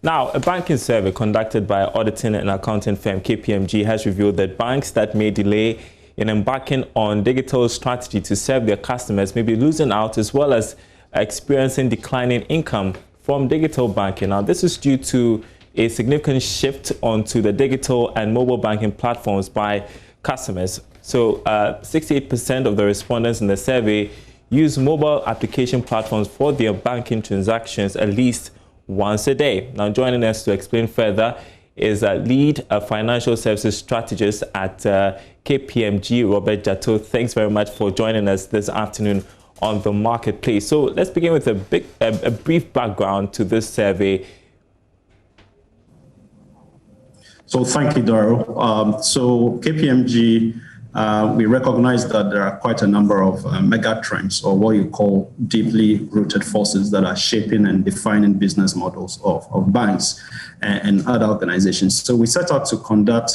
Now, a banking survey conducted by auditing and accounting firm KPMG has revealed that banks that may delay in embarking on digital strategy to serve their customers may be losing out, as well as experiencing declining income from digital banking. Now, this is due to a significant shift onto the digital and mobile banking platforms by customers. So 68% of the respondents in the survey use mobile application platforms for their banking transactions at least once a day. Now, joining us to explain further is lead financial services strategist at KPMG, Robert Jatto. Thanks very much for joining us this afternoon on the marketplace. So let's begin with a brief background to this survey. So thank you, Daryl. So KPMG, we recognize that there are quite a number of mega trends, or what you call deeply rooted forces, that are shaping and defining business models of banks and other organizations. So we set out to conduct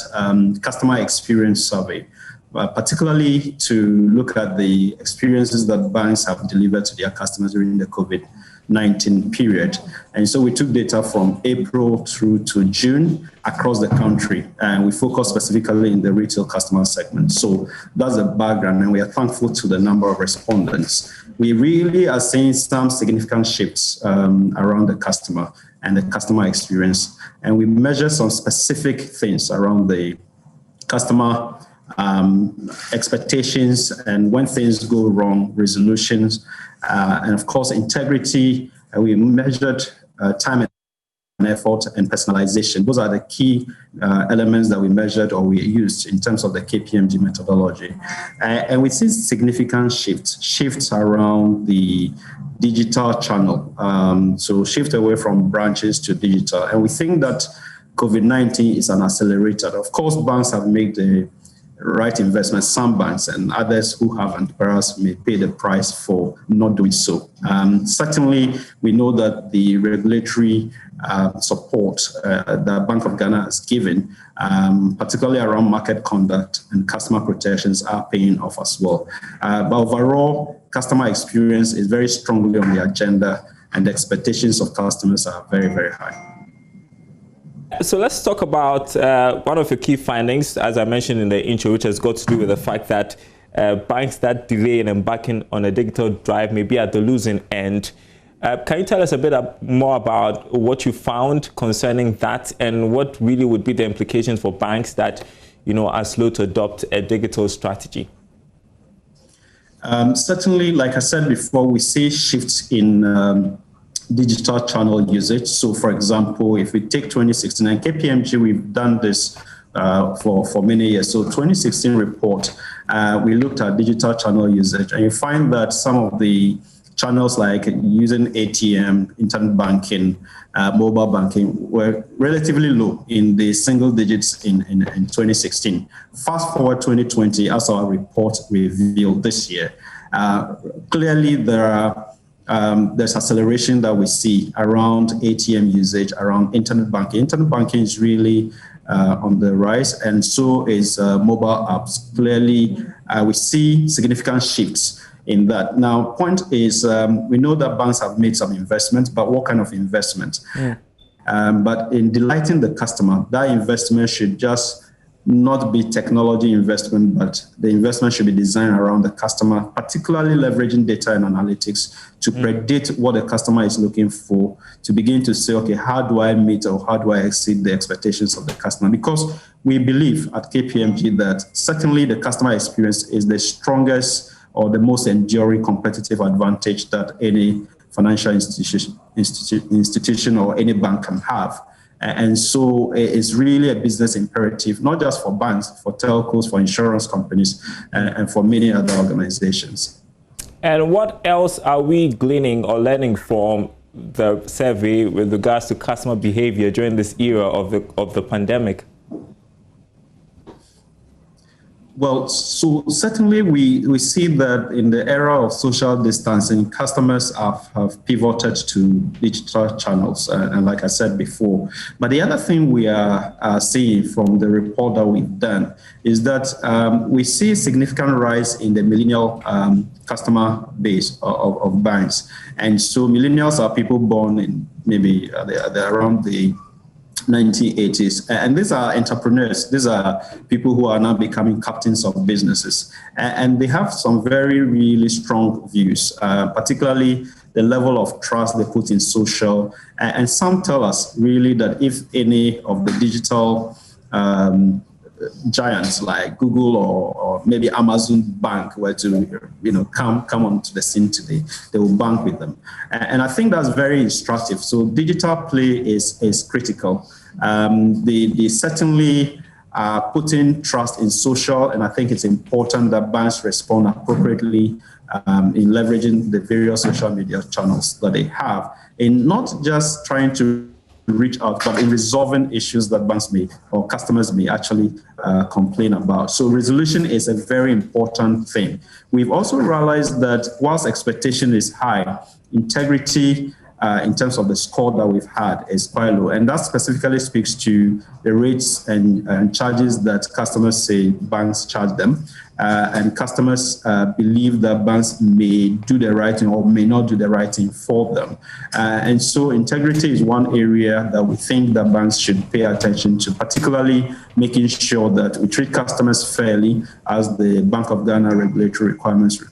customer experience survey, particularly to look at the experiences that banks have delivered to their customers during the COVID-19 period. And so we took data from April through to June across the country, and we focus specifically in the retail customer segment. So that's the background, and we are thankful to the number of respondents. We really are seeing some significant shifts around the customer and the customer experience, and we measure some specific things around the customer expectations, and when things go wrong, resolutions, and of course, integrity. We measured time and effort and personalization. Those are the key elements that we measured or we used in terms of the KPMG methodology. And we see significant shifts around the digital channel. So shift away from branches to digital. And we think that COVID-19 is an accelerator. Of course, banks have made the right investments, some banks, and others who haven't perhaps may pay the price for not doing so. Certainly, we know that the regulatory support that Bank of Ghana has given, particularly around market conduct and customer protections, are paying off as well. But overall, customer experience is very strongly on the agenda, and the expectations of customers are very, very high. So let's talk about one of the key findings, as I mentioned in the intro, which has got to do with the fact that banks that delay in embarking on a digital drive may be at the losing end. Can you tell us a bit more about what you found concerning that, and what really would be the implications for banks that, are slow to adopt a digital strategy? Certainly, like I said before, we see shifts in digital channel usage. So, for example, if we take 2016 and KPMG, we've done this for many years. So 2016 report, we looked at digital channel usage, and you find that some of the channels like using ATM, internet banking, mobile banking were relatively low in the single digits in 2016. Fast forward 2020, as our report revealed this year, clearly there's acceleration that we see around ATM usage, around internet banking. Internet banking is really on the rise, and so is mobile apps. Clearly, we see significant shifts in that. Now, point is, we know that banks have made some investments, but what kind of investment? Yeah. But in delighting the customer, that investment should just not be technology investment, but the investment should be designed around the customer, particularly leveraging data and analytics to predict what the customer is looking for, to begin to say, okay, how do I meet or how do I exceed the expectations of the customer? Because we believe at KPMG that certainly the customer experience is the strongest or the most enduring competitive advantage that any financial institution or any bank can have. And so it's really a business imperative, not just for banks, for telcos, for insurance companies, and for many other organizations. And what else are we gleaning or learning from the survey with regards to customer behavior during this era of the pandemic? Well, so certainly we see that in the era of social distancing, customers have pivoted to digital channels, and like I said before. But the other thing we are seeing from the report that we've done is that we see a significant rise in the millennial customer base of banks. And so millennials are people born in maybe they're around the 1980s. And these are entrepreneurs. These are people who are now becoming captains of businesses. And they have some very, really strong views, particularly the level of trust they put in social. And some tell us really that if any of the digital giants like Google or maybe Amazon Bank were to, come onto the scene today, they will bank with them. And I think that's very instructive. So digital play is critical. They certainly are putting trust in social, and I think it's important that banks respond appropriately in leveraging the various social media channels that they have, in not just trying to reach out, but in resolving issues that banks may or customers may actually complain about. So resolution is a very important thing. We've also realized that whilst expectation is high, integrity in terms of the score that we've had is quite low. And that specifically speaks to the rates and charges that customers say banks charge them. And customers believe that banks may do the right thing or may not do the right thing for them. And so integrity is one area that we think that banks should pay attention to, particularly making sure that we treat customers fairly, as the Bank of Ghana regulatory requirements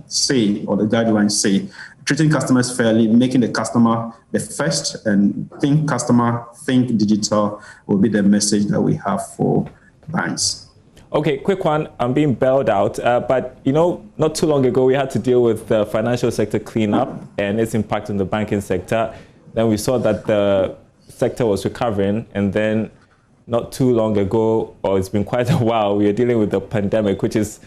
say, or the guidelines say. Treating customers fairly, making the customer the first, and think customer, think digital will be the message that we have for banks. Okay, quick one. I'm being bailed out, but not too long ago we had to deal with the financial sector cleanup and its impact on the banking sector. Then we saw that the sector was recovering, and then not too long ago, or it's been quite a while, we are dealing with the pandemic, which is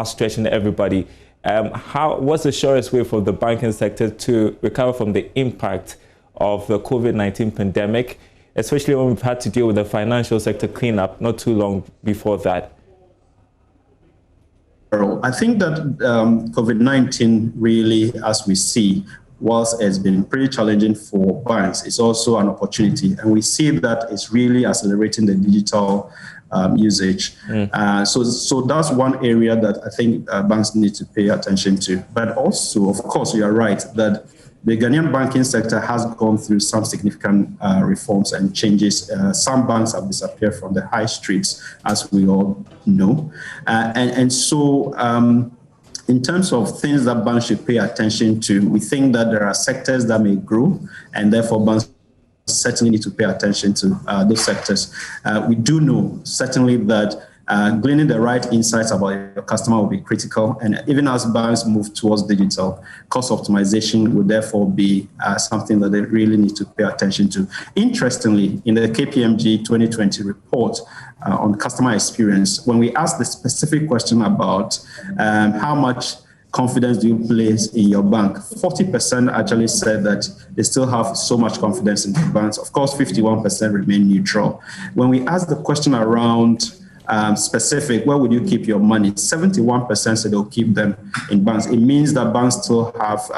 stretching everybody. What's the surest way for the banking sector to recover from the impact of the COVID-19 pandemic, especially when we've had to deal with the financial sector cleanup not too long before that? I think that COVID-19 really, as we see, whilst it's been pretty challenging for banks, it's also an opportunity. And we see that it's really accelerating the digital usage. So that's one area that I think banks need to pay attention to. But also, of course, you are right that the Ghanaian banking sector has gone through some significant reforms and changes. Some banks have disappeared from the high streets, as we all know. And so in terms of things that banks should pay attention to, we think that there are sectors that may grow, and therefore banks certainly need to pay attention to those sectors. We do know certainly that gleaning the right insights about your customer will be critical. And even as banks move towards digital, cost optimization will therefore be something that they really need to pay attention to. Interestingly, in the KPMG 2020 report on customer experience, when we asked the specific question about how much confidence do you place in your bank, 40% actually said that they still have so much confidence in the banks. Of course, 51% remain neutral. When we asked the question around specific, where would you keep your money? 71% said they'll keep them in banks. It means that banks still have,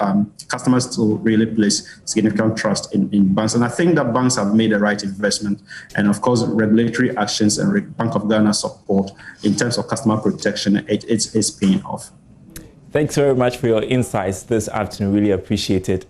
customers still really place significant trust in banks. And I think that banks have made the right investment. And of course, regulatory actions and Bank of Ghana support in terms of customer protection, it's paying off. Thanks very much for your insights this afternoon. Really appreciate it.